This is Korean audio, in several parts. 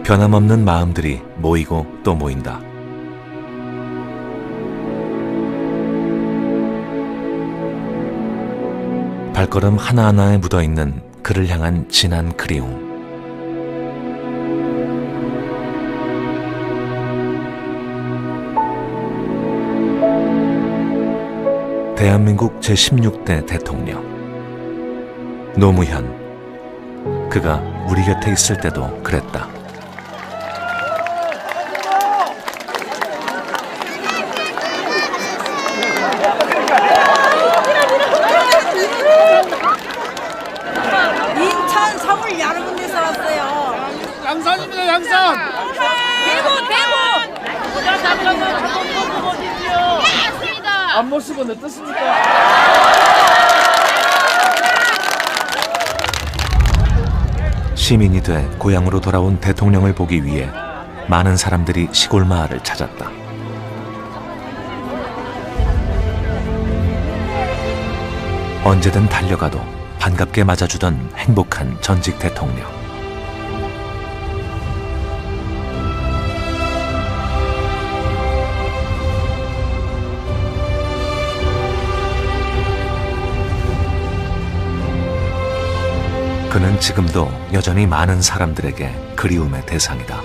변함없는 마음들이 모이고 또 모인다. 발걸음 하나하나에 묻어있는 그를 향한 진한 그리움. 대한민국 제16대 대통령 노무현. 그가 우리 곁에 있을 때도 그랬다. 인천, 서울 여러 군데서 왔어요. 양산입니다, 양산. 대구. 한번 보시지요. 앞모습은 어떻습니까? 시민이 돼 고향으로 돌아온 대통령을 보기 위해 많은 사람들이 시골 마을을 찾았다. 언제든 달려가도 반갑게 맞아주던 행복한 전직 대통령. 그는 지금도 여전히 많은 사람들에게 그리움의 대상이다.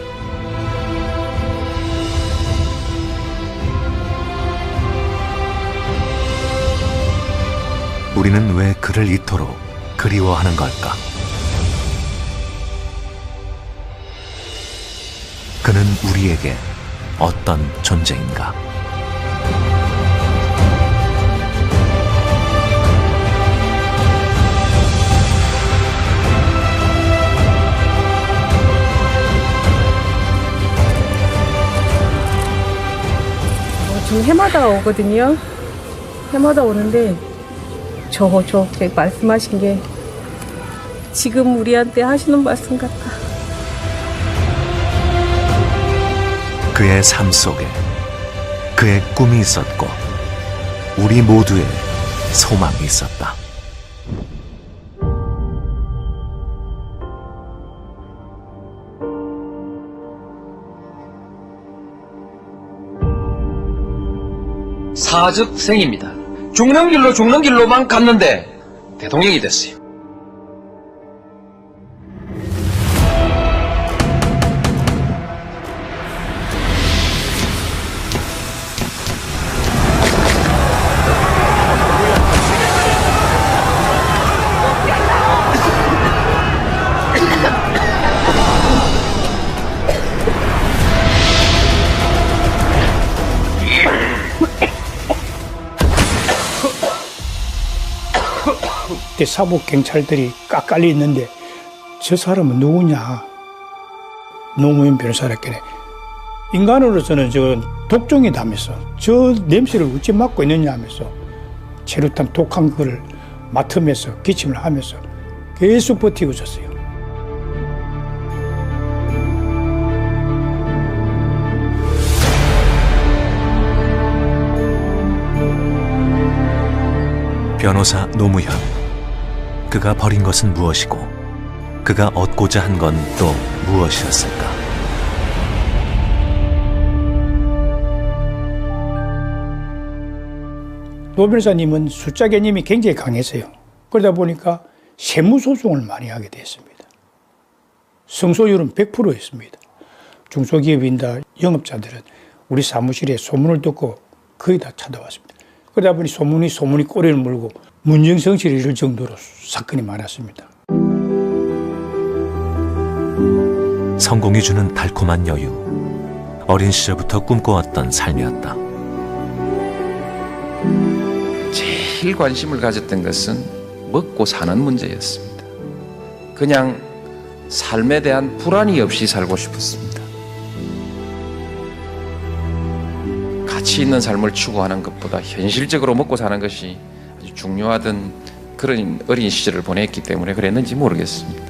우리는 왜 그를 이토록 그리워하는 걸까? 그는 우리에게 어떤 존재인가? 저 해마다 오거든요. 해마다 오는데 저 말씀하신 게 지금 우리한테 하시는 말씀 같아. 그의 삶 속에 그의 꿈이 있었고 우리 모두의 소망이 있었다. 사즉생입니다. 죽는 길로만 갔는데 대통령이 됐어요. 사복 경찰들이 깎깔려 있는데 저 사람은 누구냐? 노무현 변호사랬겠네. 인간으로서는 저 독종이다면서 저 냄새를 어찌 맡고 있느냐 하면서 체류탄 독한 거를 맡으면서 기침을 하면서 계속 버티고 있었어요. 변호사 노무현. 그가 버린 것은 무엇이고 그가 얻고자 한 건 또 무엇이었을까? 노 변호사님은 숫자 개념이 굉장히 강했어요. 그러다 보니까 세무소송을 많이 하게 됐습니다. 성소율은 100%였습니다. 중소기업인다 영업자들은 우리 사무실에 소문을 듣고 거의 다 찾아왔습니다. 그러다 보니 소문이 꼬리를 물고 문정성실을 이룰 정도로 사건이 많았습니다. 성공이 주는 달콤한 여유. 어린 시절부터 꿈꿔왔던 삶이었다. 제일 관심을 가졌던 것은 먹고 사는 문제였습니다. 그냥 삶에 대한 불안이 없이 살고 싶었습니다. 가치 있는 삶을 추구하는 것보다 현실적으로 먹고 사는 것이 아주 중요하던 그런 어린 시절을 보냈기 때문에 그랬는지 모르겠습니다.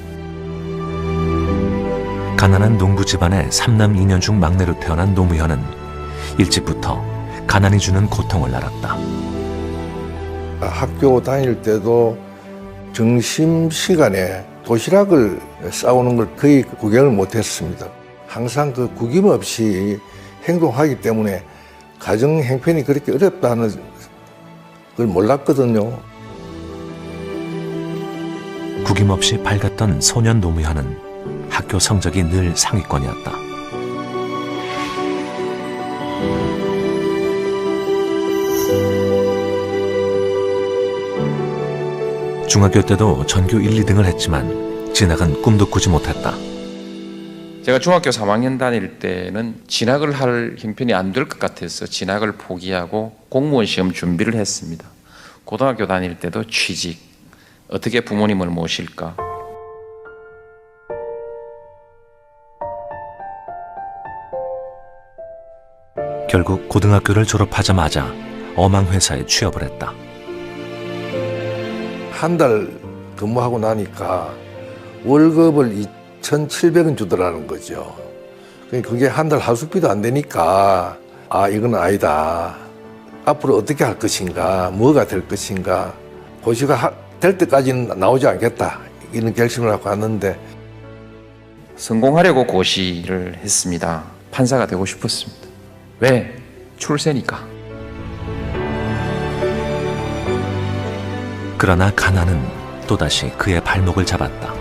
가난한 농부 집안의 3남 2녀 중 막내로 태어난 노무현은 일찍부터 가난이 주는 고통을 알았다. 학교 다닐 때도 점심시간에 도시락을 싸오는 걸 거의 구경을 못했습니다. 항상 그 구김없이 행동하기 때문에 가정 형편이 그렇게 어렵다는 걸 몰랐거든요. 구김없이 밝았던 소년 노무현은 학교 성적이 늘 상위권이었다. 중학교 때도 전교 1, 2등을 했지만 진학은 꿈도 꾸지 못했다. 제가 중학교 3학년 다닐 때는 진학을 할 형편이 안 될 것 같아서 진학을 포기하고 공무원 시험 준비를 했습니다. 고등학교 다닐 때도 취직, 어떻게 부모님을 모실까. 결국 고등학교를 졸업하자마자 어망회사에 취업을 했다. 한 달 근무하고 나니까 월급을 2,700원 주더라는 거죠. 그게 한 달 하숙비도 안 되니까 아 이건 아니다. 앞으로 어떻게 할 것인가, 뭐가 될 것인가, 고시가 될 때까지는 나오지 않겠다 이런 결심을 하고 왔는데 성공하려고 고시를 했습니다. 판사가 되고 싶었습니다. 왜? 출세니까. 그러나 가난은 또다시 그의 발목을 잡았다.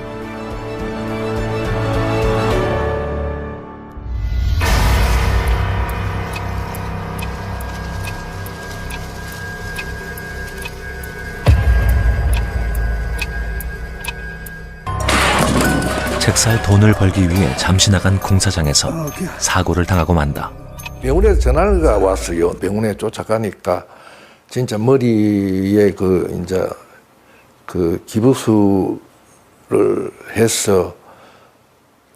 책살 돈을 벌기 위해 잠시 나간 공사장에서 사고를 당하고 만다. 병원에서 전화가 왔어요. 병원에 쫓아가니까 진짜 머리에 그 기부수를 해서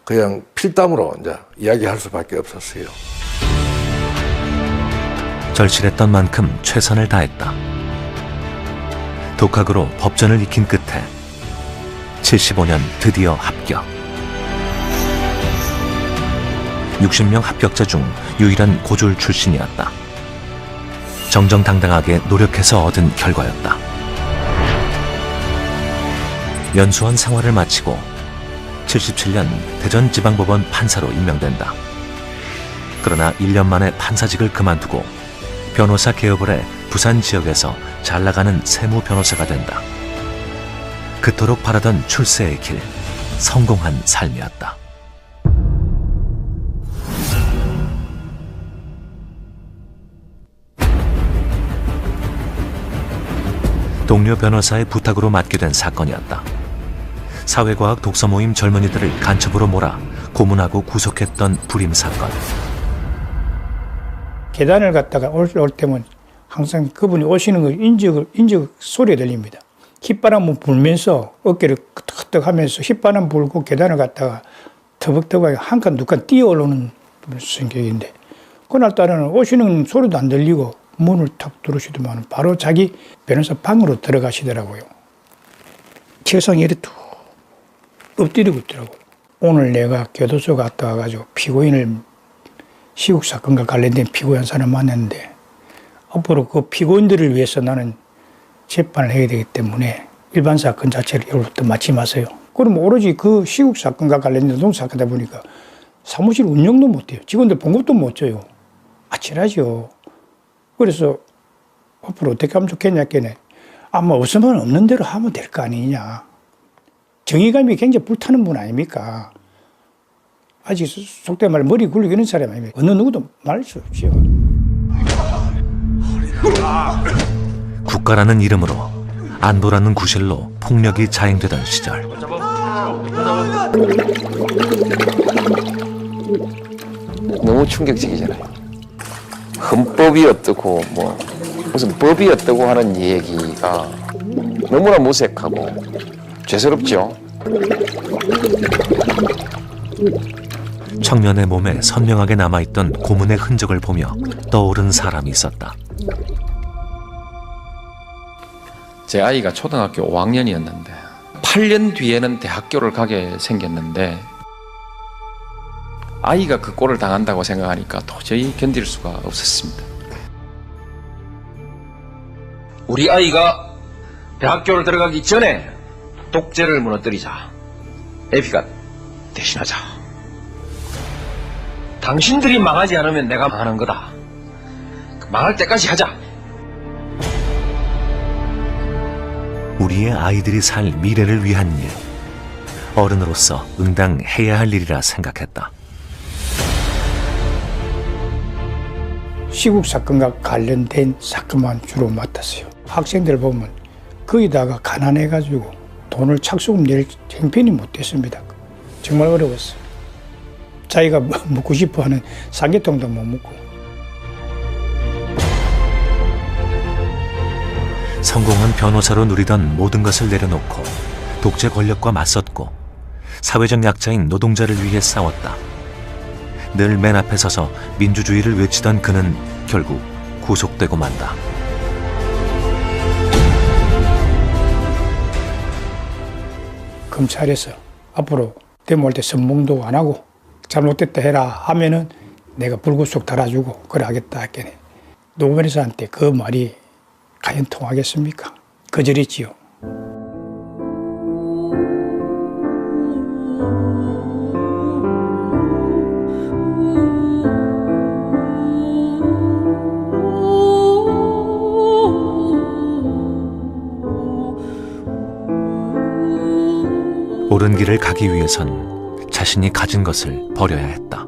그냥 필담으로 이제 이야기할 수밖에 없었어요. 절실했던 만큼 최선을 다했다. 독학으로 법전을 익힌 끝에 75년 드디어 합격. 60명 합격자 중 유일한 고졸 출신이었다. 정정당당하게 노력해서 얻은 결과였다. 연수원 생활을 마치고 77년 대전지방법원 판사로 임명된다. 그러나 1년 만에 판사직을 그만두고 변호사 개업을 해 부산 지역에서 잘나가는 세무 변호사가 된다. 그토록 바라던 출세의 길, 성공한 삶이었다. 동료 변호사의 부탁으로 맡게 된 사건이었다. 사회과학 독서 모임 젊은이들을 간첩으로 몰아 고문하고 구속했던 불임 사건. 계단을 갔다가 올 때면 항상 그분이 오시는 거 인적 소리가 들립니다. 휘바람 불면서 어깨를 끄덕끄덕 하면서 휘바람 불고 계단을 갔다가 터벅터벅 한 칸 두 칸 뛰어 올라오는 성격인데 그날따라는 오시는 소리도 안 들리고 문을 탁 들으시더만 바로 자기 변호사 방으로 들어가시더라고요. 책상에 이렇게 툭 엎드리고 있더라고요. 오늘 내가 교도소 갔다 와가지고 피고인을 시국 사건과 관련된 피고인 사람 만났는데 앞으로 그 피고인들을 위해서 나는 재판을 해야 되기 때문에 일반 사건 자체를 이로부터 맡지 마세요. 그럼 오로지 그 시국 사건과 관련된 노동사건이다 보니까 사무실 운영도 못해요. 직원들 봉급도 못 줘요. 아찔하죠. 그래서 앞으로 어떻게 하면 좋겠냐 했더니 아마 없으면 없는 대로 하면 될 거 아니냐. 정의감이 굉장히 불타는 분 아닙니까? 아직 속된 말 머리 굴리는 사람 아닙니까? 어느 누구도 말할 수 없죠. 국가라는 이름으로 안보라는 구실로 폭력이 자행되던 시절. 너무 충격적이잖아요. 헌법이 어떻고 뭐 무슨 법이 어떻고 하는 얘기가 너무나 무색하고 죄스럽죠. 청년의 몸에 선명하게 남아있던 고문의 흔적을 보며 떠오른 사람이 있었다. 제 아이가 초등학교 5학년이었는데 8년 뒤에는 대학교를 가게 생겼는데 아이가 그 꼴을 당한다고 생각하니까 도저히 견딜 수가 없었습니다. 우리 아이가 대학교를 들어가기 전에 독재를 무너뜨리자. 에피가 대신하자. 당신들이 망하지 않으면 내가 망하는 거다. 망할 때까지 하자. 우리의 아이들이 살 미래를 위한 일. 어른으로서 응당 해야 할 일이라 생각했다. 시국 사건과 관련된 사건만 주로 맡았어요. 학생들 보면 거기다가 가난해가지고 돈을 착수금 낼 형편이 못 됐습니다. 정말 어려웠어요. 자기가 먹고 싶어하는 삼계통도 못 먹고. 성공한 변호사로 누리던 모든 것을 내려놓고 독재 권력과 맞섰고 사회적 약자인 노동자를 위해 싸웠다. 늘 맨 앞에 서서 민주주의를 외치던 그는 결국 구속되고 만다. 검찰에서 앞으로 데모할 때 선봉도 안 하고 잘못됐다 해라 하면은 내가 불구속 달아주고 그래 하겠다 했겠네. 노무현한테 그 말이 과연 통하겠습니까? 거절했지요. 옳은 길을 가기 위해선 자신이 가진 것을 버려야 했다.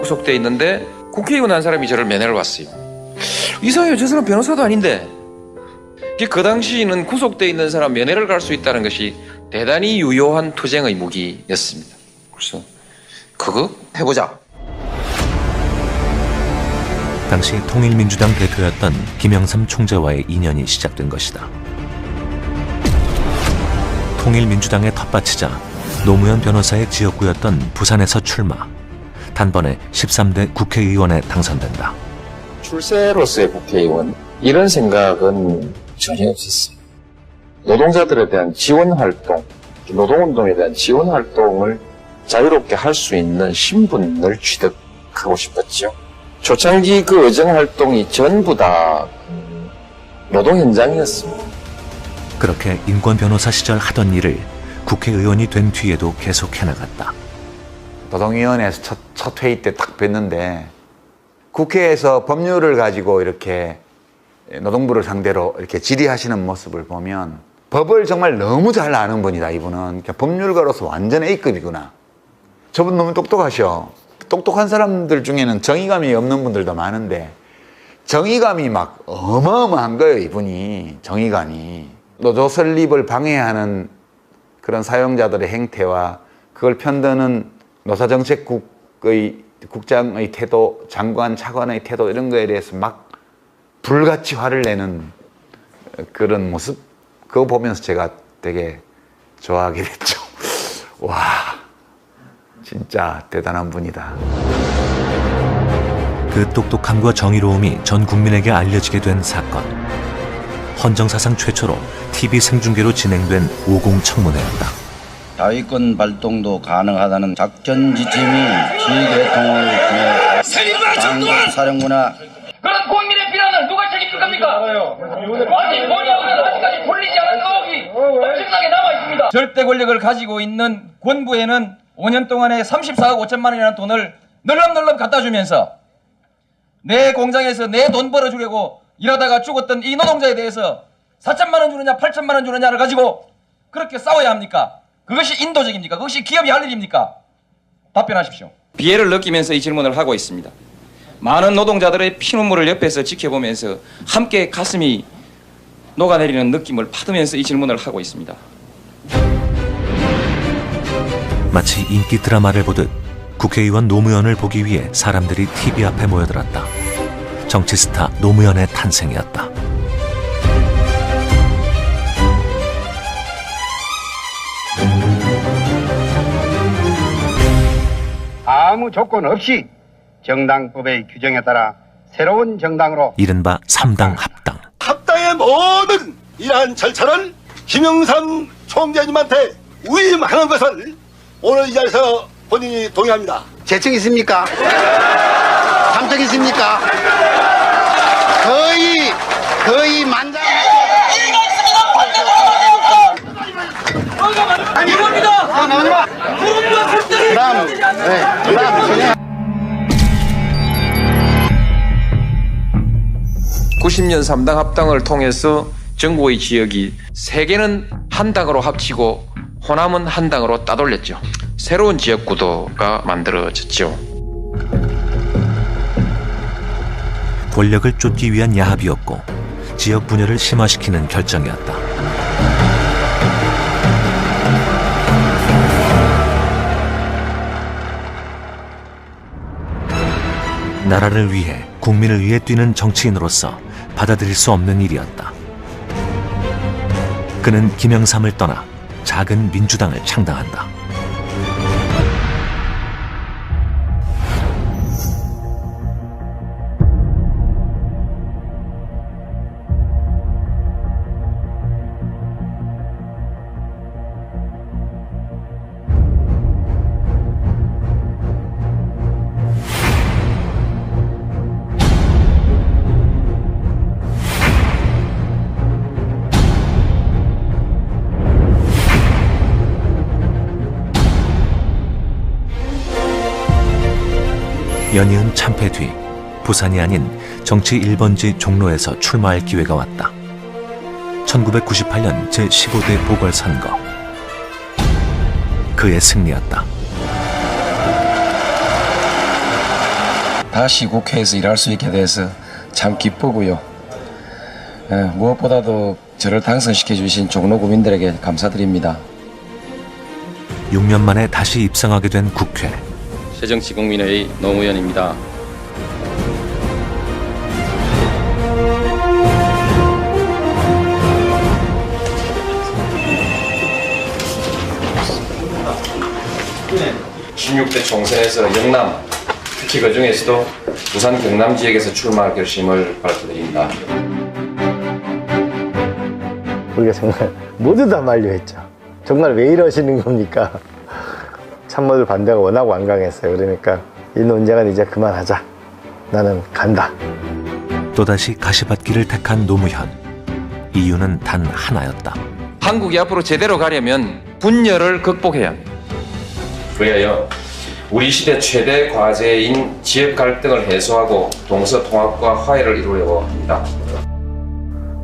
구속돼 있는데 국회의원 한 사람이 저를 면회를 왔어요. 이상해요. 저 사람 변호사도 아닌데. 그 당시에는 구속돼 있는 사람 면회를 갈 수 있다는 것이 대단히 유효한 투쟁의 무기였습니다. 그래서 그거 해보자. 당시 통일민주당 대표였던 김영삼 총재와의 인연이 시작된 것이다. 통일민주당의 텃밭이자 노무현 변호사의 지역구였던 부산에서 출마. 단번에 13대 국회의원에 당선된다. 출세로서의 국회의원 이런 생각은 전혀 없었어요. 노동자들에 대한 지원 활동, 노동운동에 대한 지원 활동을 자유롭게 할 수 있는 신분을 취득하고 싶었죠. 초창기 그 의정 활동이 전부 다 노동 현장이었습니다. 그렇게 인권 변호사 시절 하던 일을 국회의원이 된 뒤에도 계속 해나갔다. 노동위원회에서 첫 회의 때 딱 뵀는데 국회에서 법률을 가지고 이렇게 노동부를 상대로 이렇게 질의하시는 모습을 보면 법을 정말 너무 잘 아는 분이다, 이분은. 그러니까 법률가로서 완전 A급이구나. 저분 너무 똑똑하셔. 똑똑한 사람들 중에는 정의감이 없는 분들도 많은데 정의감이 막 어마어마한 거예요, 이분이. 정의감이. 노조 설립을 방해하는 그런 사용자들의 행태와 그걸 편드는 노사정책국의 국장의 태도, 장관, 차관의 태도 이런 거에 대해서 막 불같이 화를 내는 그런 모습, 그거 보면서 제가 되게 좋아하게 됐죠. 와, 진짜 대단한 분이다. 그 똑똑함과 정의로움이 전 국민에게 알려지게 된 사건. 헌정사상 최초로 TV 생중계로 진행된 50 청문회였다. 자위권 발동도 가능하다는 작전 지침이 지계통을 통해 당국 사령부나 그런 국민의 비난을 누가 책임질 겁니까? 아직 본의원은 아직까지 풀리지 않은 의혹이 엄청나게 남아있습니다. 절대 권력을 가지고 있는 권부에는 5년 동안에 34억 5천만 원이라는 돈을 널렁널렁 갖다 주면서 내 공장에서 내 돈 벌어주려고 일하다가 죽었던 이 노동자에 대해서 4천만 원 주느냐 8천만 원 주느냐를 가지고 그렇게 싸워야 합니까? 그것이 인도적입니까? 그것이 기업이 할 일입니까? 답변하십시오. 비애를 느끼면서 이 질문을 하고 있습니다. 많은 노동자들의 피눈물을 옆에서 지켜보면서 함께 가슴이 녹아내리는 느낌을 받으면서 이 질문을 하고 있습니다. 마치 인기 드라마를 보듯 국회의원 노무현을 보기 위해 사람들이 TV 앞에 모여들었다. 정치 스타 노무현의 탄생이었다. 아무 조건 없이 정당법의 규정에 따라 새로운 정당으로 이른바 3당 합당. 합당의 모든 이러한 절차를 김영삼 총재님한테 위임하는 것을 오늘 이 자리에서 본인이 동의합니다. 재청 있습니까? 감청 있습니까? 거의 90년 3당 합당을 통해서 정부의 지역이 3개는 한 당으로 합치고 호남은 한 당으로 따돌렸죠. 새로운 지역 구도가 만들어졌죠. 권력을 쫓기 위한 야합이었고 지역 분열을 심화시키는 결정이었다. 나라를 위해 국민을 위해 뛰는 정치인으로서 받아들일 수 없는 일이었다. 그는 김영삼을 떠나 작은 민주당을 창당한다. 연이은 참패 뒤 부산이 아닌 정치 1번지 종로에서 출마할 기회가 왔다. 1998년 제15대 보궐선거. 그의 승리였다. 다시 국회에서 일할 수 있게 돼서 참 기쁘고요. 무엇보다도 저를 당선시켜 주신 종로 구민들에게 감사드립니다. 6년 만에 다시 입성하게 된 국회. 새정치국민회의 노무현입니다. (16대) 총선에서 영남, 특히 그 중에서도 부산 경남 지역에서 출마할 결심을 밝혀드립니다. 우리가 정말 모두 다 만류했죠. 정말 왜 이러시는 겁니까? 참모들 반대가 워낙 완강했어요. 그러니까 이 논쟁은 이제 그만하자. 나는 간다. 또다시 가시밭길을 택한 노무현. 이유는 단 하나였다. 한국이 앞으로 제대로 가려면 분열을 극복해야 합니다. 그리하여 우리 시대 최대 과제인 지역 갈등을 해소하고 동서통합과 화해를 이루려고 합니다.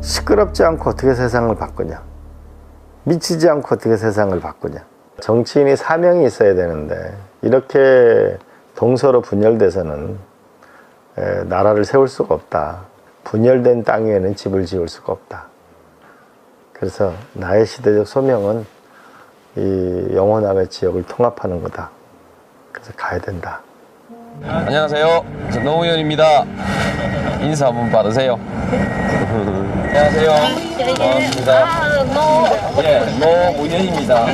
시끄럽지 않고 어떻게 세상을 바꾸냐. 미치지 않고 어떻게 세상을 바꾸냐. 정치인이 사명이 있어야 되는데 이렇게 동서로 분열돼서는 나라를 세울 수가 없다. 분열된 땅 위에는 집을 지을 수가 없다. 그래서 나의 시대적 소명은 이 영호남의 지역을 통합하는 거다. 그래서 가야 된다. 안녕하세요. 저 노무현입니다. 인사 한번 받으세요. 안녕하세요. 반갑습니다. 노무현입니다.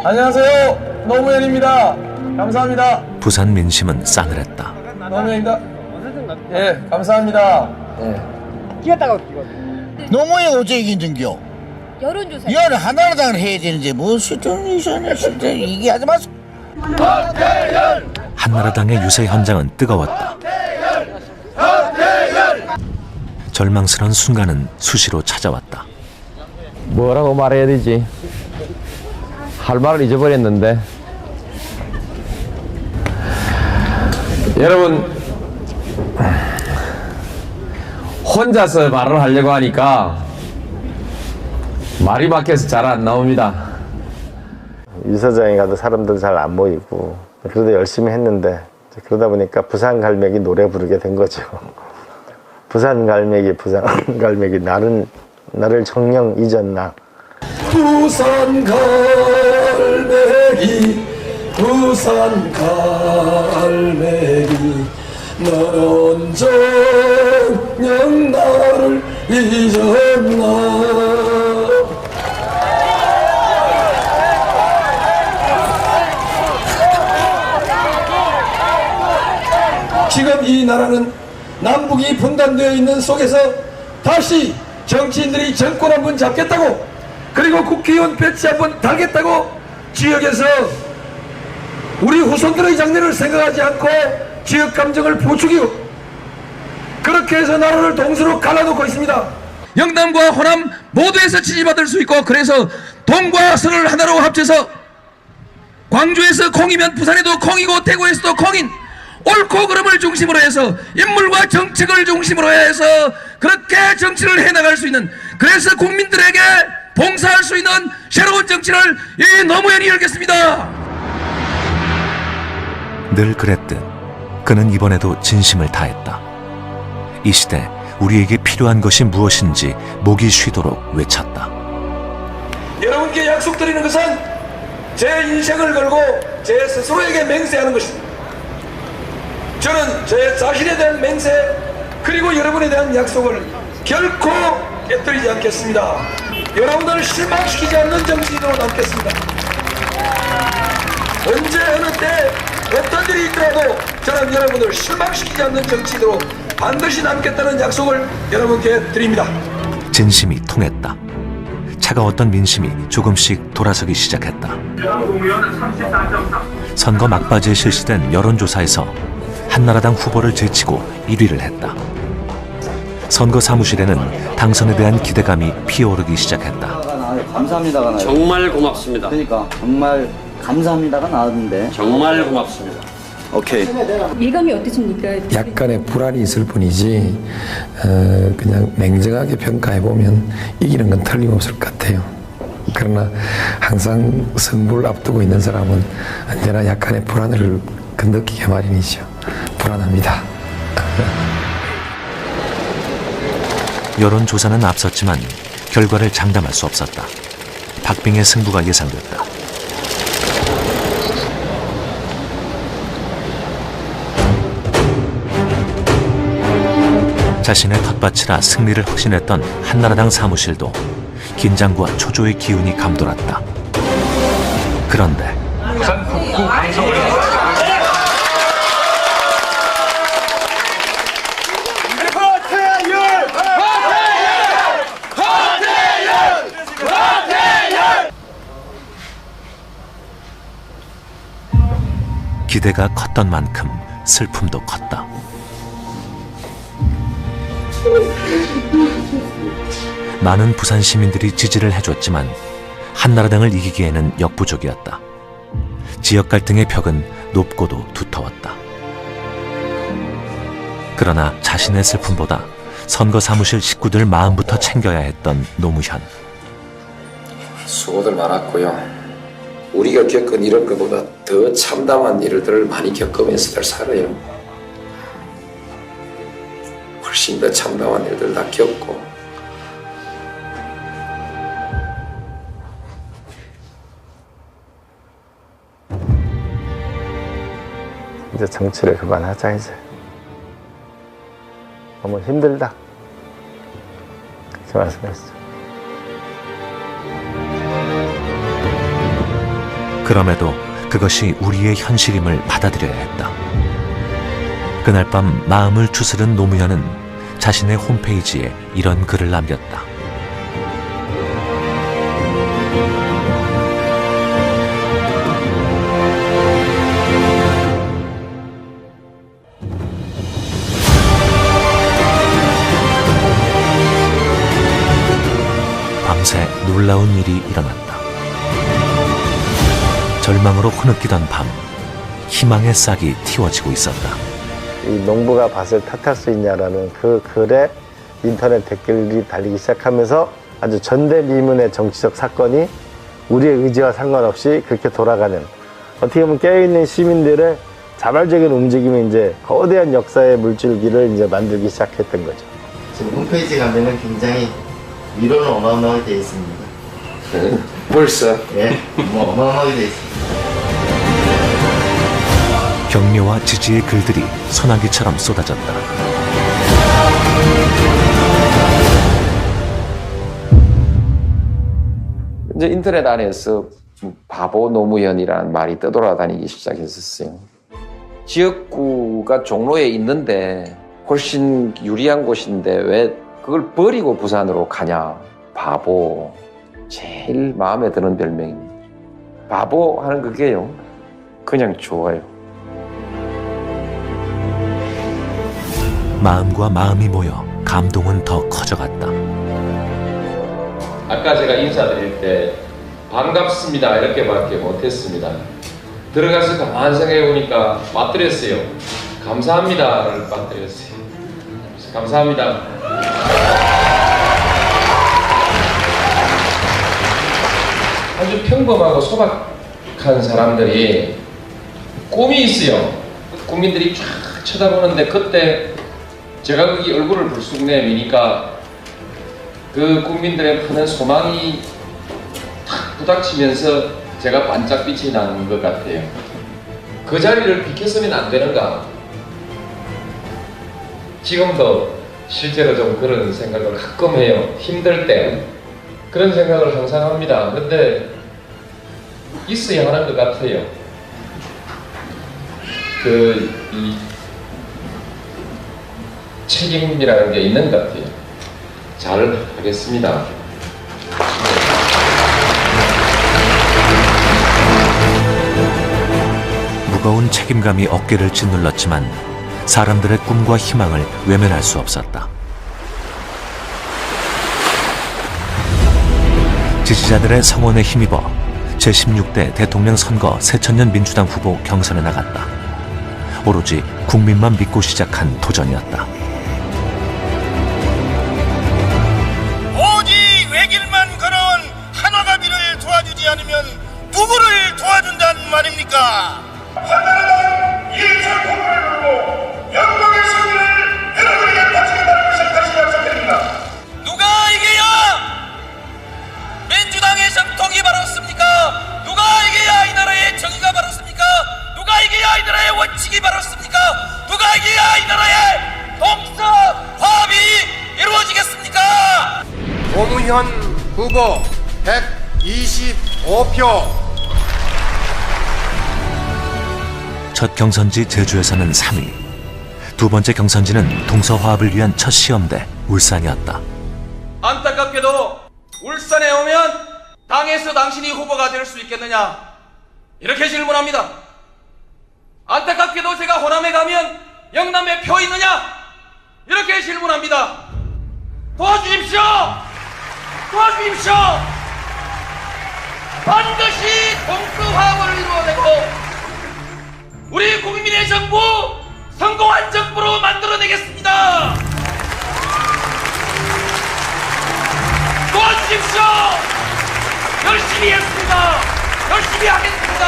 안녕하세요. 노무현입니다. 감사합니다. 부산 민심은 싸늘했다. 노무현입니다. 예, 감사합니다. 노무현 어째 이긴등겨? 여론조사. 이거는 한나라당을 해야 되는데 뭐 시청이잖아. 이게 하지 마소. 한나라당의 유세 현장은 뜨거웠다. 절망스러운 순간은 수시로 찾아왔다. 뭐라고 말해야 되지? 할 말을 잊어버렸는데. 여러분, 혼자서 말을 하려고 하니까 말이 막혀서 잘 안 나옵니다. 유서장에 가도 사람들 잘 안 모이고 그래도 열심히 했는데 그러다 보니까 부산 갈매기 노래 부르게 된 거죠. 부산 갈매기 나를 정령 잊었나. 부산 갈매기 부산 갈매기 너는 정녕 나를 잊었나. 지금 이 나라는 남북이 분단되어 있는 속에서 다시 정치인들이 정권 한번 잡겠다고, 그리고 국회의원 배치 한번 달겠다고 지역에서 우리 후손들의 장래를 생각하지 않고 지역 감정을 부추기고 그렇게 해서 나라를 동서로 갈라놓고 있습니다. 영남과 호남 모두에서 지지받을 수 있고, 그래서 동과 서를 하나로 합쳐서 광주에서 콩이면 부산에도 콩이고 대구에서도 콩인 옳고 그름을 중심으로 해서 인물과 정책을 중심으로 해서 그렇게 정치를 해나갈 수 있는, 그래서 국민들에게 봉사할 수 있는 새로운 정치를 이 노무현이 열겠습니다. 늘 그랬듯 그는 이번에도 진심을 다했다. 이 시대 우리에게 필요한 것이 무엇인지 목이 쉬도록 외쳤다. 여러분께 약속드리는 것은 제 인생을 걸고 제 스스로에게 맹세하는 것입니다. 저는 제 자신에 대한 맹세 그리고 여러분에 대한 약속을 결코 깨뜨리지 않겠습니다. 여러분을 실망시키지 않는 정치인으로 남겠습니다. 언제 어느 때 어떤 일이 있더라도 저는 여러분을 실망시키지 않는 정치인으로 반드시 남겠다는 약속을 여러분께 드립니다. 진심이 통했다. 차가웠던 민심이 조금씩 돌아서기 시작했다. 선거 막바지에 실시된 여론조사에서 한나라당 후보를 제치고 1위를 했다. 선거 사무실에는 당선에 대한 기대감이 피어오르기 시작했다. 감사합니다가 나요. 정말 고맙습니다. 그러니까 정말 감사합니다가 나왔는데 정말 고맙습니다. 오케이. 일감이 어떠십니까? 약간의 불안이 있을 뿐이지 그냥 냉정하게 평가해보면 이기는 건 틀림없을 것 같아요. 그러나 항상 승부를 앞두고 있는 사람은 언제나 약간의 불안을 느끼게 마련이죠. 불안합니다. 여론조사는 앞섰지만 결과를 장담할 수 없었다. 박빙의 승부가 예상됐다. 자신의 텃밭이라 승리를 확신했던 한나라당 사무실도 긴장과 초조의 기운이 감돌았다. 그런데 기대가 컸던 만큼 슬픔도 컸다. 많은 부산 시민들이 지지를 해줬지만 한나라당을 이기기에는 역부족이었다. 지역 갈등의 벽은 높고도 두터웠다. 그러나 자신의 슬픔보다 선거 사무실 식구들 마음부터 챙겨야 했던 노무현. 수고들 많았고요. 우리가 겪은 이런 것보다 더 참담한 일들을 많이 겪으면서들 살아요. 훨씬 더 참담한 일들 다 겪고. 이제 정치를 그만하자 이제. 너무 힘들다. 그렇게 말씀했어. 그럼에도 그것이 우리의 현실임을 받아들여야 했다. 그날 밤 마음을 추스른 노무현은 자신의 홈페이지에 이런 글을 남겼다. 밤새 놀라운 일이 일어났다. 절망으로 흐느끼던 밤, 희망의 싹이 틔워지고 있었다. 이 농부가 밭을 탓할 수 있냐라는 그 글에 인터넷 댓글이 달리기 시작하면서 아주 전대미문의 정치적 사건이 우리의 의지와 상관없이 그렇게 돌아가는, 어떻게 보면 깨어있는 시민들의 자발적인 움직임이 이제 거대한 역사의 물줄기를 이제 만들기 시작했던 거죠. 지금 홈페이지 가면은 굉장히 위로는 어마어마하게 되어 있습니다. 벌써? 예, 뭐 어마어마하게 되어 있습니다. 격려와 지지의 글들이 소나기처럼 쏟아졌다. 이제 인터넷 안에서 바보 노무현이라는 말이 떠돌아다니기 시작했었어요. 지역구가 종로에 있는데 훨씬 유리한 곳인데 왜 그걸 버리고 부산으로 가냐. 바보. 제일 마음에 드는 별명입니다. 바보 하는 그게요. 그냥 좋아요. 마음과 마음이 모여 감동은 더 커져갔다. 아까 제가 인사드릴 때 반갑습니다 이렇게밖에 못했습니다. 들어가서 가만히 생각해 보니까 빠뜨렸어요. 감사합니다를 빠뜨렸어요. 감사합니다. 아주 평범하고 소박한 사람들이 꿈이 있어요. 국민들이 쫙 쳐다보는데 그때 제가 거기 얼굴을 불쑥 내미니까 그 국민들의 많은 소망이 탁 부닥치면서 제가 반짝빛이 나는 것 같아요. 그 자리를 비켰으면 안 되는가? 지금도 실제로 좀 그런 생각을 가끔 해요. 힘들 때 그런 생각을 항상 합니다. 근데 있어야 하는 것 같아요. 이 책임이라는 게 있는 것 같아요. 잘 하겠습니다. 무거운 책임감이 어깨를 짓눌렀지만 사람들의 꿈과 희망을 외면할 수 없었다. 지지자들의 성원에 힘입어 제16대 대통령 선거 새천년 민주당 후보 경선에 나갔다. 오로지 국민만 믿고 시작한 도전이었다. 오직 외길만 걸어온 한화가비를 도와주지 않으면 누구를 도와준다는 말입니까? 환란한 일철 공부를 누르고 영광의 승리를 여러분에게 바치겠다는 것을 다시 약속드립니다. 누가 이겨야 민주당의 정통이 바로습니까? 누가 이겨야 이 나라의 정의가 바로습니까? 누가 이겨야 이 나라의 원칙이 바로습니까? 누가 이겨야 이 나라의 동서화합이 이루어지겠습니까? 노무현 후보 125표. 첫 경선지 제주에서는 3위. 두 번째 경선지는 동서화합을 위한 첫 시험대 울산이었다. 안타깝게도 울산에 오면 당에서 당신이 후보가 될 수 있겠느냐? 이렇게 질문합니다. 안타깝게도 제가 호남에 가면 영남에 표 있느냐? 이렇게 질문합니다. 도와주십시오! 도와주십시오! 반드시 동서화합을 이루어내고 우리 국민의 정부 성공한 정부로 만들어내겠습니다. 도와주십시오. 열심히 했습니다. 열심히 하겠습니다.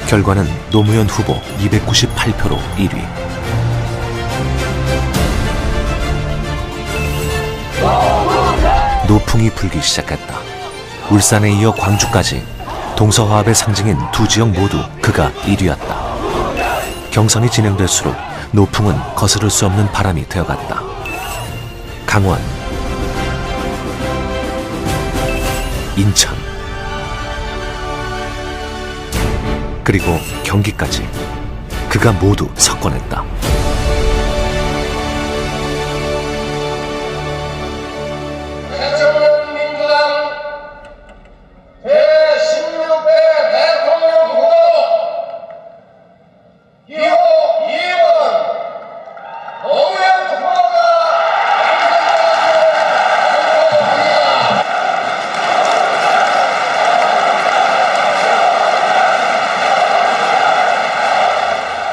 결과는 노무현 후보 298표로 1위. 노풍이 불기 시작했다. 울산에 이어 광주까지 동서화합의 상징인 두 지역 모두 그가 1위였다. 경선이 진행될수록 노풍은 거스를 수 없는 바람이 되어갔다. 강원, 인천, 그리고 경기까지 그가 모두 석권했다.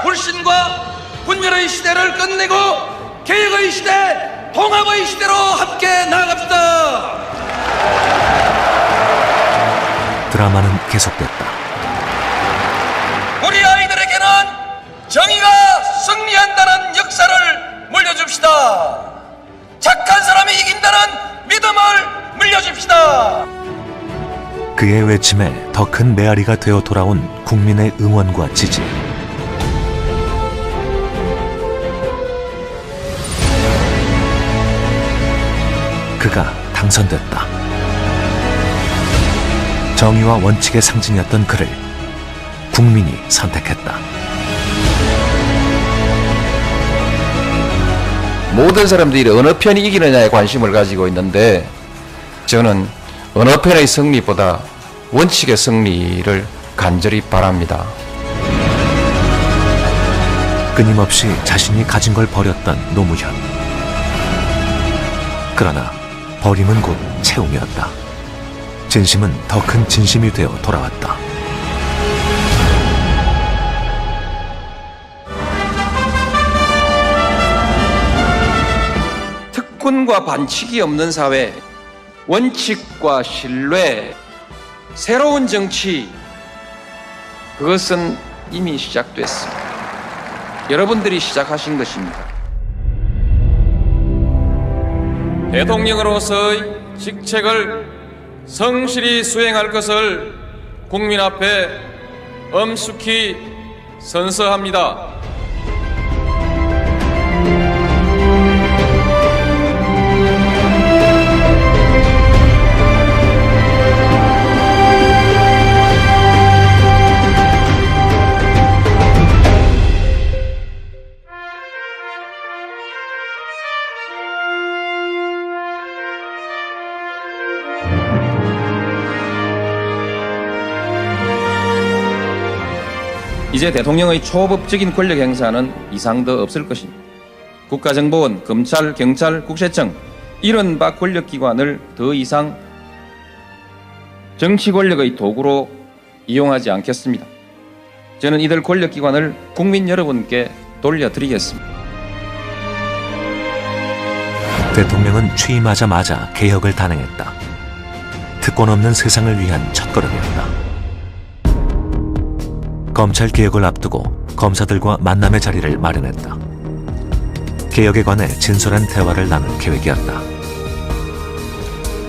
불신과 분열의 시대를 끝내고 개혁의 시대, 통합의 시대로 함께 나아갑시다. 드라마는 계속됐다. 우리 아이들에게는 정의가 승리한다는 역사를 물려줍시다. 착한 사람이 이긴다는 믿음을 물려줍시다. 그의 외침에 더 큰 메아리가 되어 돌아온 국민의 응원과 지지. 그가 당선됐다. 정의와 원칙의 상징이었던 그를 국민이 선택했다. 모든 사람들이 어느 편이 이기느냐에 관심을 가지고 있는데 저는 어느 편의 승리보다 원칙의 승리를 간절히 바랍니다. 끊임없이 자신이 가진 걸 버렸던 노무현. 그러나 버림은 곧 채움이었다. 진심은 더 큰 진심이 되어 돌아왔다. 특권과 반칙이 없는 사회, 원칙과 신뢰, 새로운 정치, 그것은 이미 시작됐습니다. 여러분들이 시작하신 것입니다. 대통령으로서의 직책을 성실히 수행할 것을 국민 앞에 엄숙히 선서합니다. 이제 대통령의 초법적인 권력 행사는 이상 더 없을 것입니다. 국가정보원, 검찰, 경찰, 국세청 이른바 권력기관을 더 이상 정치 권력의 도구로 이용하지 않겠습니다. 저는 이들 권력기관을 국민 여러분께 돌려드리겠습니다. 대통령은 취임하자마자 개혁을 단행했다. 특권 없는 세상을 위한 첫걸음이었다. 검찰 개혁을 앞두고 검사들과 만남의 자리를 마련했다. 개혁에 관해 진솔한 대화를 나눌 계획이었다.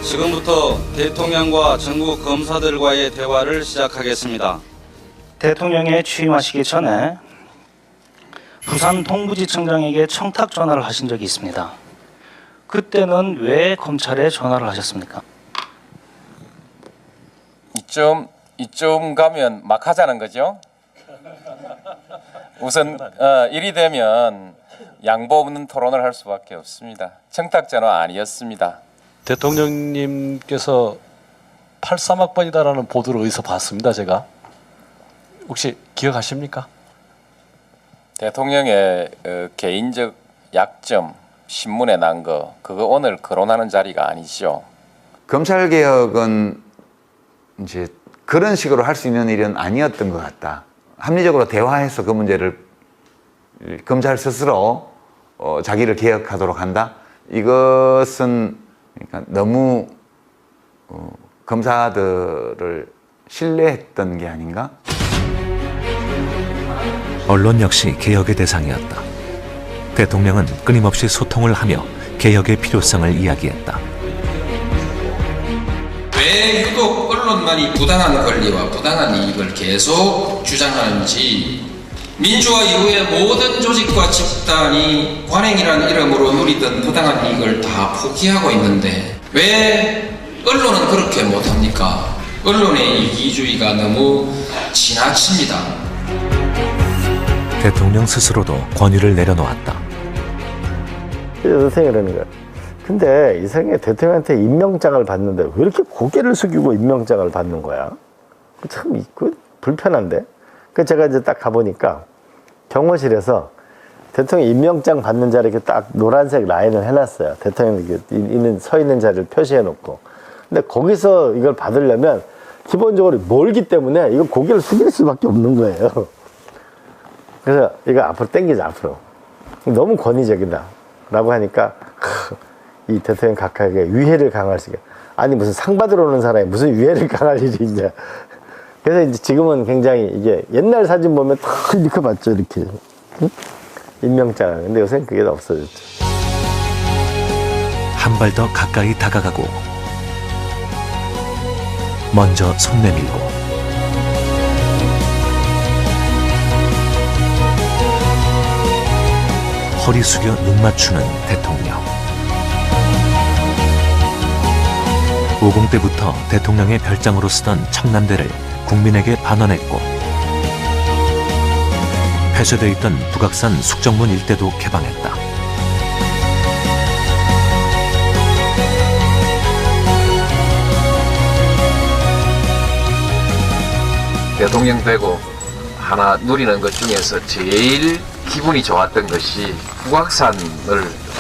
지금부터 대통령과 전국 검사들과의 대화를 시작하겠습니다. 대통령에 취임하시기 전에 부산 동부지청장에게 청탁 전화를 하신 적이 있습니다. 그때는 왜 검찰에 전화를 하셨습니까? 이쯤 가면 막 하자는 거죠. 우선 일이 되면 양보 없는 토론을 할 수밖에 없습니다. 청탁 전화 아니었습니다. 대통령님께서 83학번이다라는 보도를 어디서 봤습니다. 제가 혹시 기억하십니까? 대통령의 개인적 약점 신문에 난 거 그거 오늘 거론하는 자리가 아니죠. 검찰 개혁은 이제 그런 식으로 할 수 있는 일은 아니었던 것 같다. 합리적으로 대화해서 그 문제를 검찰 스스로 자기를 개혁하도록 한다. 이것은 그러니까 너무 검사들을 신뢰했던 게 아닌가? 언론 역시 개혁의 대상이었다. 대통령은 끊임없이 소통을 하며 개혁의 필요성을 이야기했다. 왜 유독 언론만이 부당한 권리와 부당한 이익을 계속 주장하는지, 민주화 이후의 모든 조직과 집단이 관행이라는 이름으로 누리던 부당한 이익을 다 포기하고 있는데 왜 언론은 그렇게 못합니까? 언론의 이기주의가 너무 지나칩니다. 대통령 스스로도 권위를 내려놓았다. 선생님이 그러는 거야. 근데 이상하게 대통령한테 임명장을 받는데 왜 이렇게 고개를 숙이고 임명장을 받는 거야? 참 불편한데? 그래서 제가 이제 딱 가보니까 경호실에서 대통령 임명장 받는 자리에 이렇게 딱 노란색 라인을 해놨어요. 대통령이 서 있는 자리를 표시해놓고. 근데 거기서 이걸 받으려면 기본적으로 멀기 때문에 이거 고개를 숙일 수밖에 없는 거예요. 그래서 이거 앞으로 당기자, 앞으로. 너무 권위적이다. 라고 하니까 이 대통령 각하에게 위해를 강할 수 있게. 아니 무슨 상 받으러 오는 사람이 무슨 위해를 강할 일이 있냐. 그래서 이제 지금은 굉장히 이게 옛날 사진 보면 다 이렇게 봤죠, 이렇게. 응? 임명장. 근데 요새는 그게 다 없어졌죠. 한 발 더 가까이 다가가고 먼저 손 내밀고 허리 숙여 눈 맞추는 대통령. 50 때부터 대통령의 별장으로 쓰던 청남대를 국민에게 반환했고 폐쇄되어 있던 북악산 숙정문 일대도 개방했다. 대통령 되고 하나 누리는 것 중에서 제일 기분이 좋았던 것이 북악산을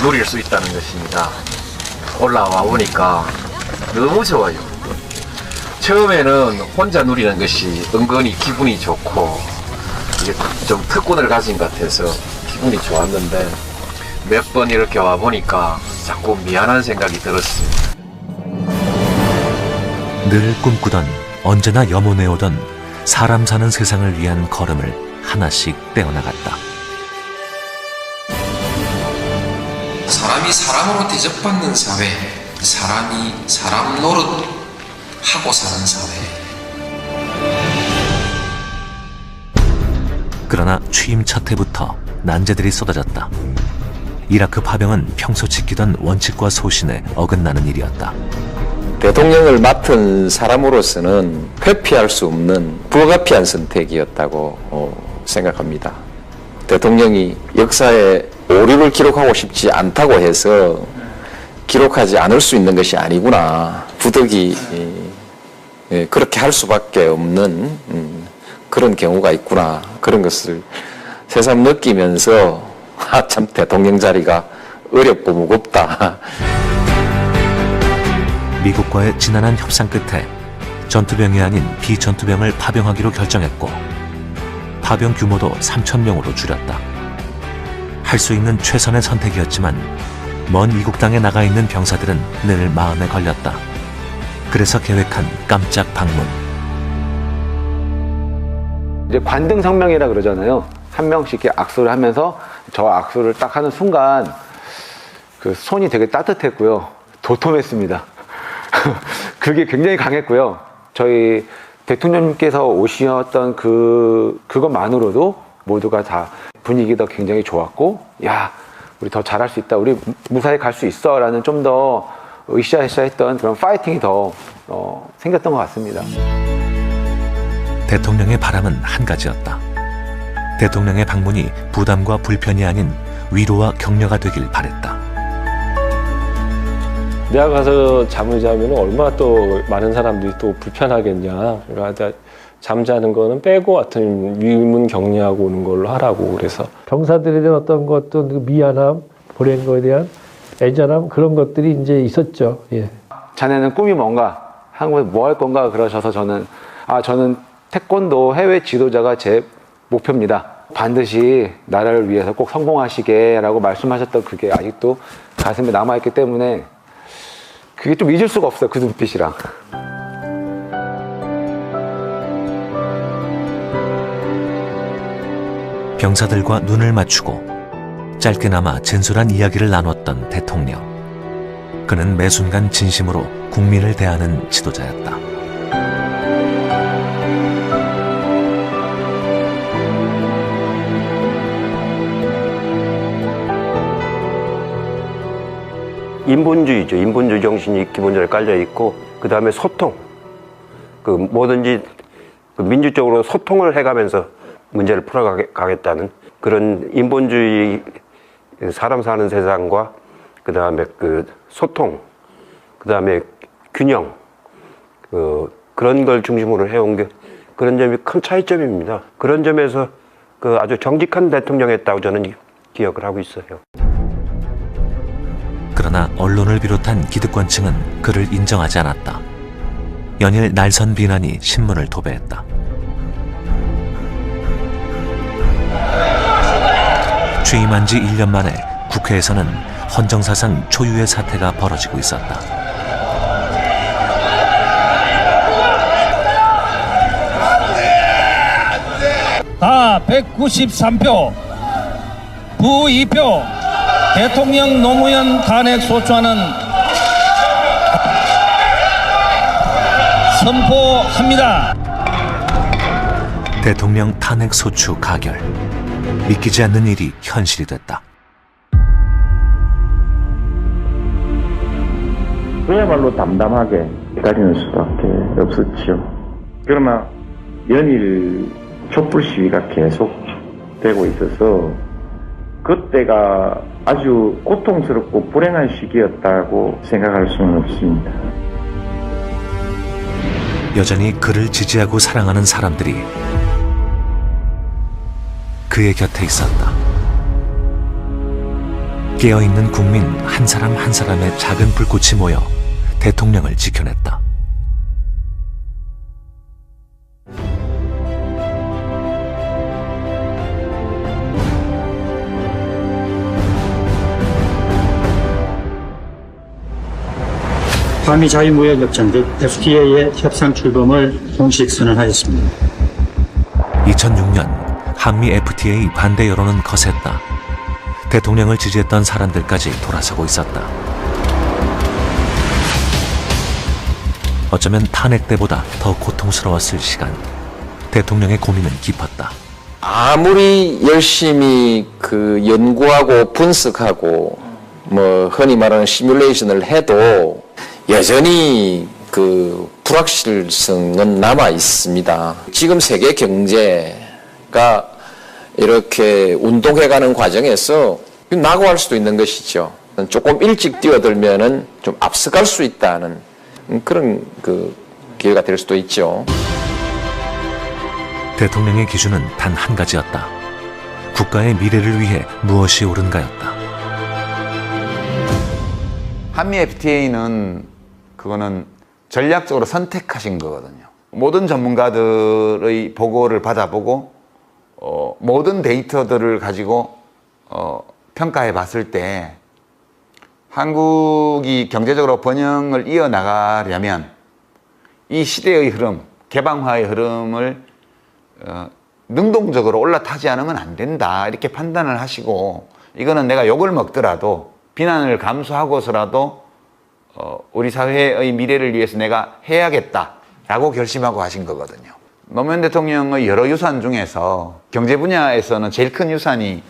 누릴 수 있다는 것입니다. 올라와 보니까 너무 좋아요. 처음에는 혼자 누리는 것이 은근히 기분이 좋고 이게 좀 특권을 가진 것 같아서 기분이 좋았는데 몇 번 이렇게 와 보니까 자꾸 미안한 생각이 들었습니다. 늘 꿈꾸던, 언제나 염원해오던 사람 사는 세상을 위한 걸음을 하나씩 떼어나갔다. 사람이 사람으로 대접받는 사회, 사람이 사람 노릇 하고 사는 사회. 그러나 취임 첫 해부터 난제들이 쏟아졌다. 이라크 파병은 평소 지키던 원칙과 소신에 어긋나는 일이었다. 대통령을 맡은 사람으로서는 회피할 수 없는 불가피한 선택이었다고 생각합니다. 대통령이 역사에 오류를 기록하고 싶지 않다고 해서 기록하지 않을 수 있는 것이 아니구나. 부득이 그렇게 할 수밖에 없는 그런 경우가 있구나. 그런 것을 새삼 느끼면서 참 대통령 자리가 어렵고 무겁다. 미국과의 지난한 협상 끝에 전투병이 아닌 비전투병을 파병하기로 결정했고 파병 규모도 3,000명으로 줄였다. 할 수 있는 최선의 선택이었지만 먼 이국 땅에 나가 있는 병사들은 늘 마음에 걸렸다. 그래서 계획한 깜짝 방문. 이제 관등 성명이라 그러잖아요. 한 명씩 이렇게 악수를 하면서 저 악수를 딱 하는 순간 그 손이 되게 따뜻했고요. 도톰했습니다. 그게 굉장히 강했고요. 저희 대통령님께서 오셨던 그것만으로도 모두가 다 분위기도 굉장히 좋았고, 야, 우리 더 잘할 수 있다. 우리 무사히 갈 수 있어. 라는 좀 더 으쌰으쌰 했던 그런 파이팅이 더 생겼던 것 같습니다. 대통령의 바람은 한 가지였다. 대통령의 방문이 부담과 불편이 아닌 위로와 격려가 되길 바랬다. 내가 가서 잠을 자면 얼마나 또 많은 사람들이 또 불편하겠냐. 그러니까 잠자는 거는 빼고 하여튼 위문 격려하고 오는 걸로 하라고. 그래서 병사들에 대한 어떤 것도 미안함, 보낸 거에 대한 애절함, 그런 것들이 이제 있었죠. 예. 자네는 꿈이 뭔가? 한국에서 뭐 할 건가? 그러셔서 저는 태권도 해외 지도자가 제 목표입니다. 반드시 나라를 위해서 꼭 성공하시게 라고 말씀하셨던 그게 아직도 가슴에 남아있기 때문에 그게 좀 잊을 수가 없어요. 그 눈빛이랑. 병사들과 눈을 맞추고 짧게나마 진솔한 이야기를 나눴던 대통령. 그는 매 순간 진심으로 국민을 대하는 지도자였다. 인본주의죠. 인본주의 정신이 기본적으로 깔려 있고, 그 다음에 소통. 뭐든지 민주적으로 소통을 해가면서 문제를 풀어가겠다는 그런 인본주의, 사람 사는 세상과 그 다음에 소통, 그 다음에 균형, 그런 걸 중심으로 해온 게 그런 점이 큰 차이점입니다. 그런 점에서 아주 정직한 대통령이었다고 저는 기억을 하고 있어요. 그러나 언론을 비롯한 기득권층은 그를 인정하지 않았다. 연일 날선 비난이 신문을 도배했다. 취임한 지 1년 만에 국회에서는 헌정사상 초유의 사태가 벌어지고 있었다. 다 193표, 부 2표, 대통령 노무현 탄핵 소추안은 선포합니다. 대통령 탄핵 소추 가결. 믿기지 않는 일이 현실이 됐다. 그야말로 담담하게 기다리는 수밖에 없었죠. 그러나 연일 촛불 시위가 계속되고 있어서 그때가 아주 고통스럽고 불행한 시기였다고 생각할 수는 없습니다. 여전히 그를 지지하고 사랑하는 사람들이 그의 곁에 있었다. 깨어있는 국민 한 사람 한 사람의 작은 불꽃이 모여 대통령을 지켜냈다. 한미 자유무역협정 즉 FTA의 협상 출범을 공식 선언하였습니다. 2006년 한미 FTA 반대 여론은 거셌다. 대통령을 지지했던 사람들까지 돌아서고 있었다. 어쩌면 탄핵 때보다 더 고통스러웠을 시간. 대통령의 고민은 깊었다. 아무리 열심히 연구하고 분석하고 흔히 말하는 시뮬레이션을 해도 여전히 불확실성은 남아 있습니다. 지금 세계 경제가 이렇게 운동해가는 과정에서 낙오할 수도 있는 것이죠. 조금 일찍 뛰어들면은 좀 앞서갈 수 있다는 그런 기회가 될 수도 있죠. 대통령의 기준은 단 한 가지였다. 국가의 미래를 위해 무엇이 옳은가였다. 한미 FTA는 그거는 전략적으로 선택하신 거거든요. 모든 전문가들의 보고를 받아보고 모든 데이터들을 가지고 평가해 봤을 때 한국이 경제적으로 번영을 이어나가려면 이 시대의 흐름, 개방화의 흐름을 능동적으로 올라타지 않으면 안 된다 이렇게 판단을 하시고 이거는 내가 욕을 먹더라도 비난을 감수하고서라도 우리 사회의 미래를 위해서 내가 해야겠다라고 결심하고 하신 거거든요. 노무현 대통령의 여러 유산 중에서 경제 분야에서는 제일 큰 유산이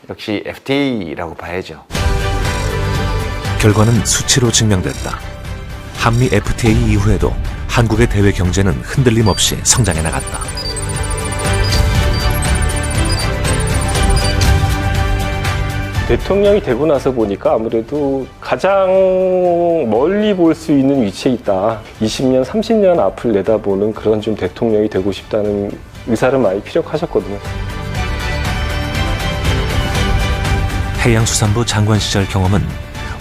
역시 FTA라고 봐야죠. 결과는 수치로 증명됐다. 한미 FTA 이후에도 한국의 대외 경제는 흔들림 없이 성장해 나갔다. 대통령이 되고 나서 보니까 아무래도 가장 멀리 볼 수 있는 위치에 있다. 20년, 30년 앞을 내다보는 그런 좀 대통령이 되고 싶다는 의사를 많이 피력하셨거든요. 해양수산부 장관 시절 경험은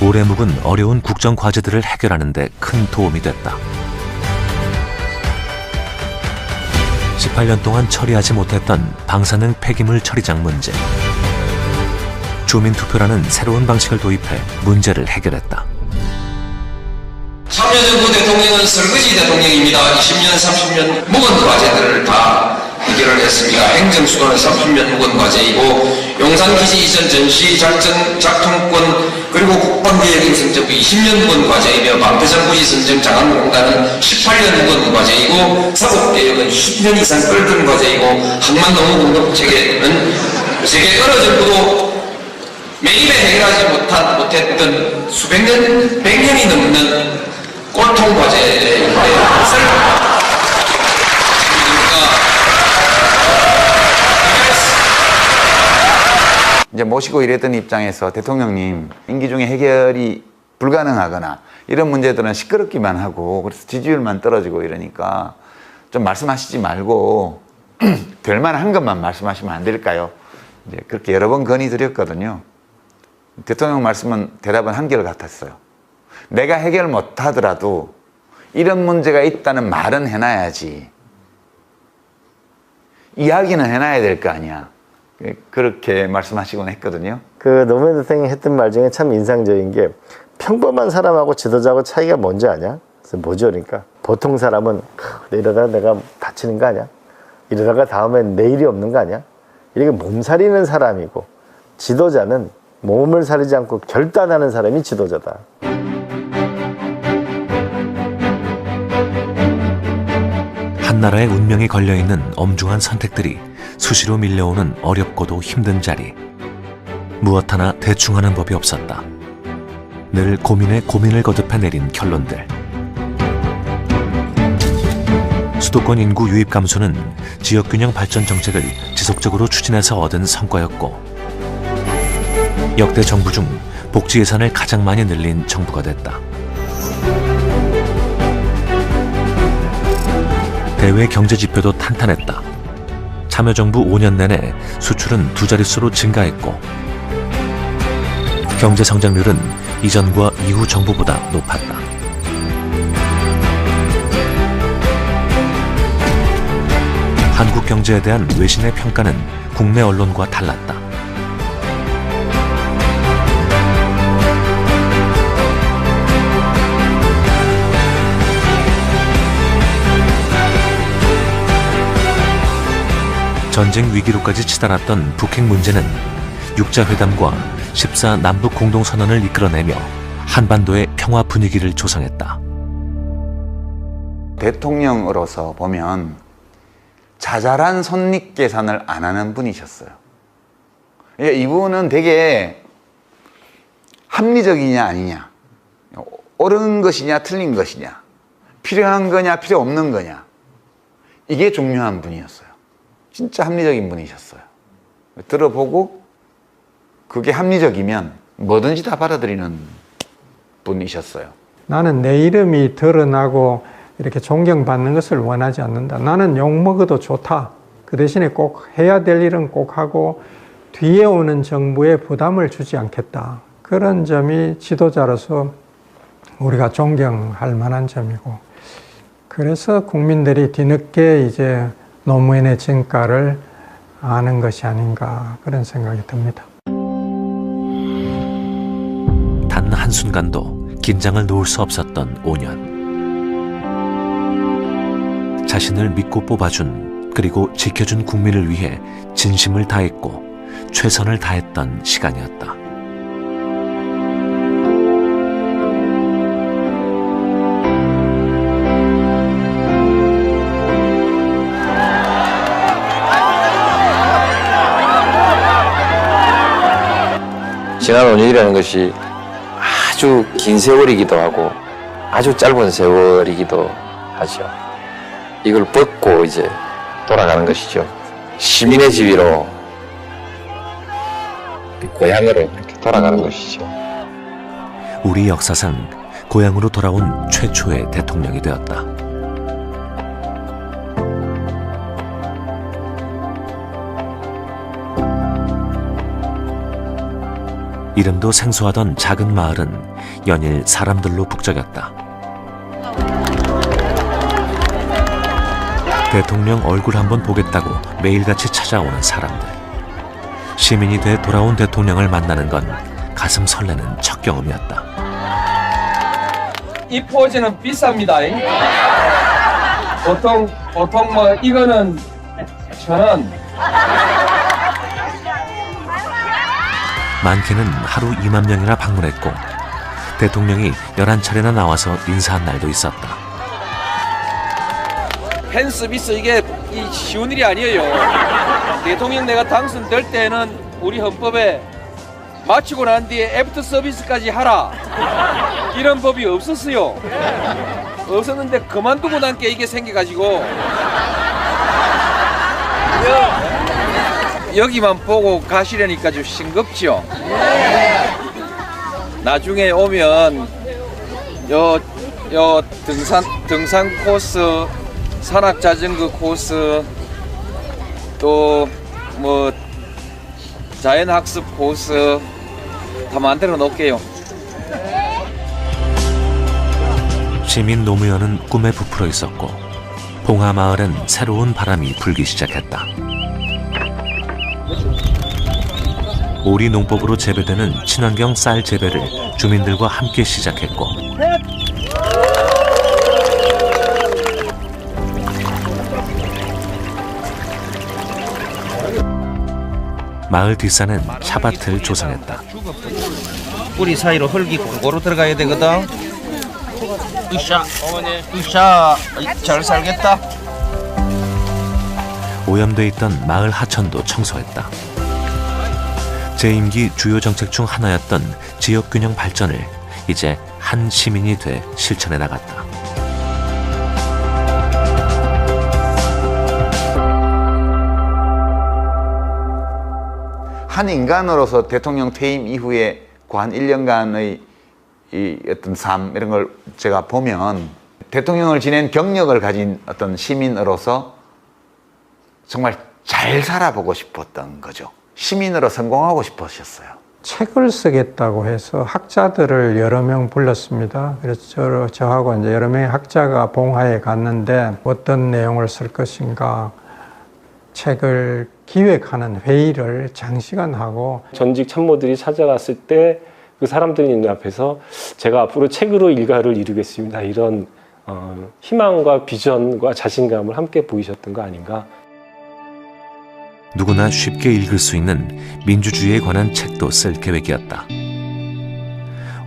오래 묵은 어려운 국정 과제들을 해결하는 데 큰 도움이 됐다. 18년 동안 처리하지 못했던 방사능 폐기물 처리장 문제. 주민투표라는 새로운 방식을 도입해 문제를 해결했다. 참여정부 대통령은 설거지 대통령입니다. 20년, 30년 묵은 과제들을 다 해결을 했습니다. 행정수도는 30년 묵은 과제이고 용산기지 이전 전시 작통권 그리고 국방계획 인생정부 20년 묵은 과제이며 방패장구지 선정 장안공단은 18년 묵은 과제이고 사법개혁은 10년 이상 끌던 과제이고 항만농업 공급체계는 세계 어느 정부도 매입에 해결하지 못했던 수백 년, 100년이 넘는 꼴통 과제의 것을 이제 모시고 일했던 입장에서 대통령님 임기 중에 해결이 불가능하거나 이런 문제들은 시끄럽기만 하고 그래서 지지율만 떨어지고 이러니까 좀 말씀하시지 말고 될 만한 것만 말씀하시면 안 될까요? 이제 그렇게 여러 번 건의드렸거든요. 대통령 말씀은 대답은 한결 같았어요. 내가 해결 못하더라도 이런 문제가 있다는 말은 해놔야지. 이야기는 해놔야 될 거 아니야. 그렇게 말씀하시곤 했거든요. 노무현 대통령이 했던 말 중에 참 인상적인 게 평범한 사람하고 지도자하고 차이가 뭔지 아냐? 그래서 뭐죠? 그러니까 보통 사람은 이러다가 내가 다치는 거 아니야? 이러다가 다음엔 내일이 없는 거 아니야? 이렇게 몸살이는 사람이고 지도자는 몸을 사리지 않고 결단하는 사람이 지도자다. 한 나라의 운명이 걸려있는 엄중한 선택들이 수시로 밀려오는 어렵고도 힘든 자리. 무엇 하나 대충 하는 법이 없었다. 늘 고민에 고민을 거듭해 내린 결론들. 수도권 인구 유입 감소는 지역균형 발전 정책을 지속적으로 추진해서 얻은 성과였고 역대 정부 중 복지 예산을 가장 많이 늘린 정부가 됐다. 대외 경제 지표도 탄탄했다. 참여정부 5년 내내 수출은 2자릿수로 증가했고 경제 성장률은 이전과 이후 정부보다 높았다. 한국 경제에 대한 외신의 평가는 국내 언론과 달랐다. 전쟁 위기로까지 치달았던 북핵 문제는 육자회담과 14 남북 공동선언을 이끌어내며 한반도의 평화 분위기를 조성했다. 대통령으로서 보면 자잘한 손익계산을 안 하는 분이셨어요. 이분은 되게 합리적이냐 아니냐, 옳은 것이냐 틀린 것이냐, 필요한 거냐 필요 없는 거냐, 이게 중요한 분이었어요. 진짜 합리적인 분이셨어요. 들어보고 그게 합리적이면 뭐든지 다 받아들이는 분이셨어요. 나는 내 이름이 드러나고 이렇게 존경받는 것을 원하지 않는다. 나는 욕먹어도 좋다. 그 대신에 꼭 해야 될 일은 꼭 하고 뒤에 오는 정부에 부담을 주지 않겠다. 그런 점이 지도자로서 우리가 존경할 만한 점이고, 그래서 국민들이 뒤늦게 이제 노무현의 진가를 아는 것이 아닌가, 그런 생각이 듭니다. 단 한순간도 긴장을 놓을 수 없었던 5년. 자신을 믿고 뽑아준, 그리고 지켜준 국민을 위해 진심을 다했고 최선을 다했던 시간이었다. 지난 5년이라는 것이 아주 긴 세월이기도 하고 아주 짧은 세월이기도 하죠. 이걸 벗고 이제 돌아가는 것이죠. 시민의 지위로 고향으로 이렇게 돌아가는 것이죠. 우리 역사상 고향으로 돌아온 최초의 대통령이 되었다. 이름도 생소하던 작은 마을은 연일 사람들로 북적였다. 대통령 얼굴 한번 보겠다고 매일같이 찾아오는 사람들. 시민이 돼 돌아온 대통령을 만나는 건 가슴 설레는 첫 경험이었다. 이 포즈는 비쌉니다. 보통 뭐 이거는 1,000원. 많게는 하루 2만 명이나 방문했고 대통령이 11차례나 나와서 인사한 날도 있었다. 팬 서비스 이게 쉬운 일이 아니에요. 대통령 내가 당선될 때는 우리 헌법에 마치고 난 뒤에 애프터 서비스까지 하라, 이런 법이 없었어요. 없었는데 그만두고 난 게 이게 생겨가지고 여기만 보고 가시려니까 좀 싱겁죠. 나중에 오면 요 등산 코스, 산악 자전거 코스, 또 뭐 자연 학습 코스 다 만들어 놓을게요. 시민 노무현은 꿈에 부풀어 있었고 봉하마을엔 새로운 바람이 불기 시작했다. 오리 농법으로 재배되는 친환경 쌀 재배를 주민들과 함께 시작했고 마을 뒷산엔 차밭을 조성했다. 뿌리 사이로 흙이 골고루 들어가야 되거든. 으쌰, 으쌰, 잘 살겠다. 오염돼 있던 마을 하천도 청소했다. 재임기 주요 정책 중 하나였던 지역균형 발전을 이제 한 시민이 돼 실천해 나갔다. 한 인간으로서 대통령 퇴임 이후에 그 한 1년간의 이 어떤 삶 이런 걸 제가 보면 대통령을 지낸 경력을 가진 어떤 시민으로서 정말 잘 살아보고 싶었던 거죠. 시민으로 성공하고 싶으셨어요. 책을 쓰겠다고 해서 학자들을 여러 명 불렀습니다. 그래서 저하고 이제 여러 명의 학자가 봉하에 갔는데 어떤 내용을 쓸 것인가 책을 기획하는 회의를 장시간 하고 전직 참모들이 찾아갔을 때 그 사람들이 있는 앞에서 제가 앞으로 책으로 일가를 이루겠습니다. 이런 희망과 비전과 자신감을 함께 보이셨던 거 아닌가. 누구나 쉽게 읽을 수 있는 민주주의에 관한 책도 쓸 계획이었다.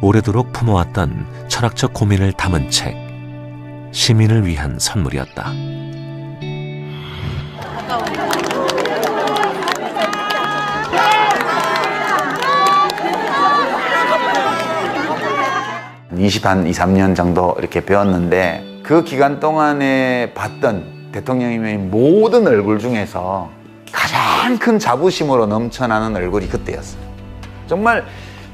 오래도록 품어왔던 철학적 고민을 담은 책, 시민을 위한 선물이었다. 한 23년 정도 이렇게 배웠는데 그 기간 동안에 봤던 대통령님의 모든 얼굴 중에서 가장 큰 자부심으로 넘쳐나는 얼굴이 그때였어요. 정말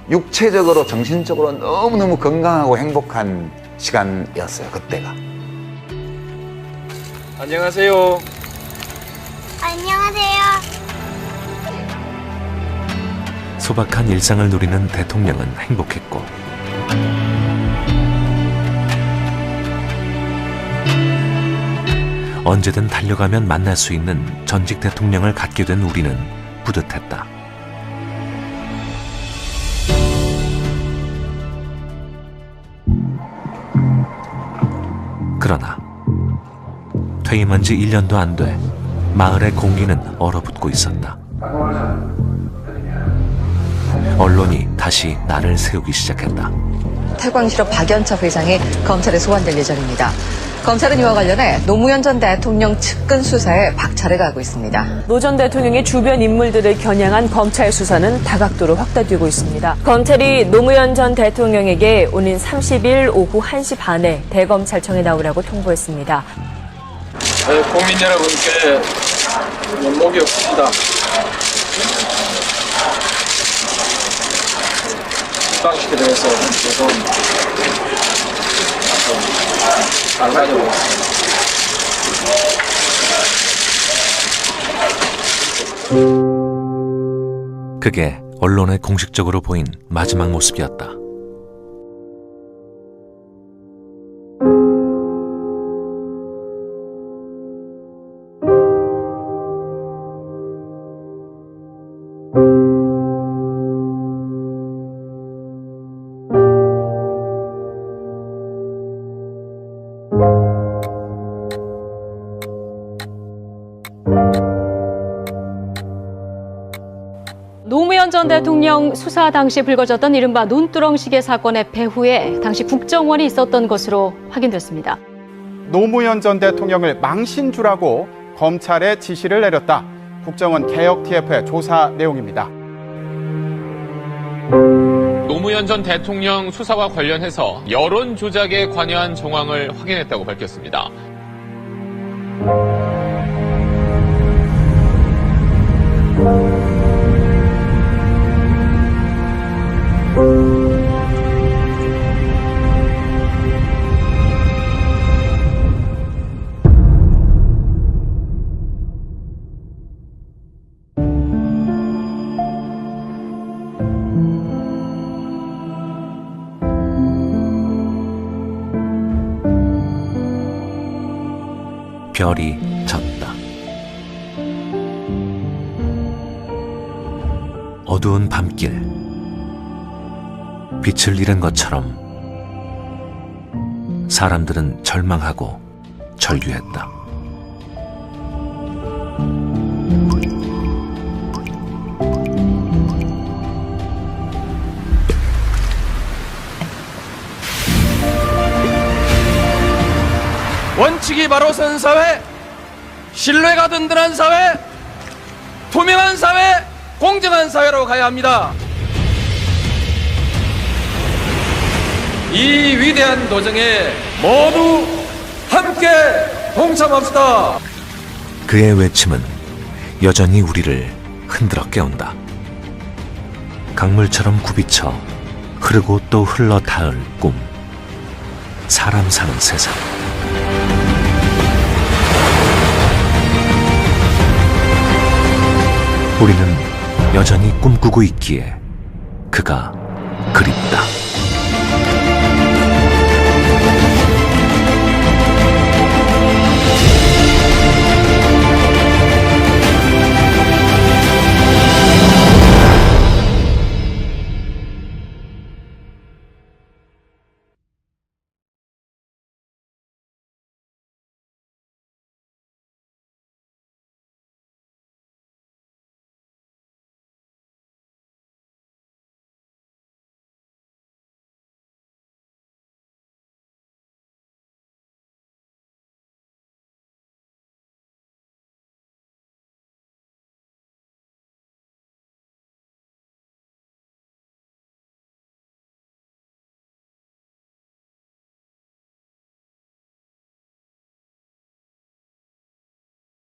육체적으로 정신적으로 너무너무 건강하고 행복한 시간이었어요. 그때가. 안녕하세요. 안녕하세요. 소박한 일상을 누리는 대통령은 행복했고 언제든 달려가면 만날 수 있는 전직 대통령을 갖게 된 우리는 뿌듯했다. 그러나 퇴임한 지 1년도 안 돼 마을의 공기는 얼어붙고 있었다. 언론이 다시 날을 세우기 시작했다. 태광실업 박연차 회장이 검찰에 소환될 예정입니다. 검찰은 이와 관련해 노무현 전 대통령 측근 수사에 박차를 가하고 있습니다. 노 전 대통령의 주변 인물들을 겨냥한 검찰 수사는 다각도로 확대되고 있습니다. 검찰이 노무현 전 대통령에게 오는 30일 오후 1시 반에 대검찰청에 나오라고 통보했습니다. 국민 여러분께 면목이 없습니다. 지방시켜드려서 죄송합니다. 잘 가져오겠습니다. 그게 언론에 공식적으로 보인 마지막 모습이었다. 노무현 전 대통령 수사 당시 불거졌던 이른바 논두렁시계 사건의 배후에 당시 국정원이 있었던 것으로 확인됐습니다. 노무현 전 대통령을 망신주라고 검찰에 지시를 내렸다. 국정원 개혁 TF의 조사 내용입니다. 노무현 전 대통령 수사와 관련해서 여론 조작에 관여한 정황을 확인했다고 밝혔습니다. 별이 졌다. 어두운 밤길, 빛을 잃은 것처럼 사람들은 절망하고 절규했다. 원칙이 바로 선 사회, 신뢰가 든든한 사회, 투명한 사회, 공정한 사회로 가야 합니다. 이 위대한 도전에 모두 함께 동참합시다. 그의 외침은 여전히 우리를 흔들어 깨운다. 강물처럼 굽이쳐 흐르고 또 흘러 닿을 꿈, 사람 사는 세상. 우리는 여전히 꿈꾸고 있기에 그가 그립다.